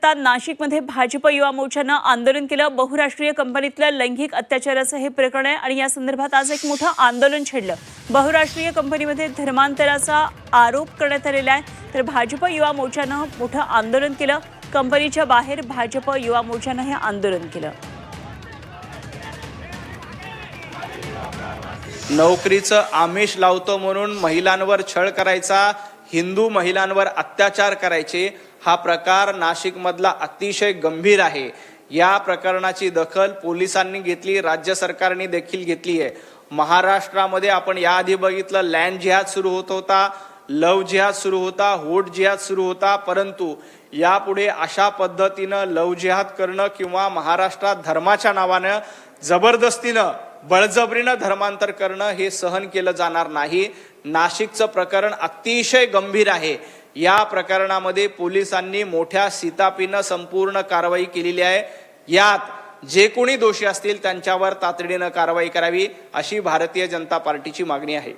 आता नाशिकमध्ये भाजप युवा मोर्चानं आंदोलन केलं। बहुराष्ट्रीय कंपनीतल्या लैंगिक अत्याचाराचं हे प्रकरण आहे आणि या संदर्भात आज एक मोठं आंदोलन छेडलं। बहुराष्ट्रीय कंपनीमध्ये धर्मांतराचा आरोप करण्यात आलेला आहे, तर भाजप युवा मोर्चानं मोठं आंदोलन केलं। कंपनीच्या बाहेर भाजप युवा मोर्चानं हे आंदोलन केलं। नोकरीचं आमिष लावतो म्हणून महिलांवर छळ करायचा, हिंदू महिलांवर अत्याचार करायचे, हा प्रकार नाशिकमधला अतिशय गंभीर आहे। या प्रकरणाची दखल पोलिसांनी घेतली, राज्य सरकारने देखील घेतली आहे। महाराष्ट्रामध्ये आपण याआधी बघितलं, लँड जिहाद सुरू होत होता, लव जिहाद सुरू होता, होट जिहाद सुरू होता, परंतु यापुढे अशा पद्धतीनं लव जिहाद करणं किंवा महाराष्ट्रात धर्माच्या नावानं जबरदस्तीनं बळजबरीनं धर्मांतर करणं हे सहन केलं जाणार नाही। नाशिकचं प्रकरण अतिशय गंभीर आहे। या प्रकरणामध्ये पोलिसांनी मोठ्या शिताफीनं संपूर्ण कारवाई केलेली आहे। यात जे कोणी दोषी असतील त्यांच्यावर तातडीनं कारवाई करावी अशी भारतीय जनता पार्टीची मागणी आहे।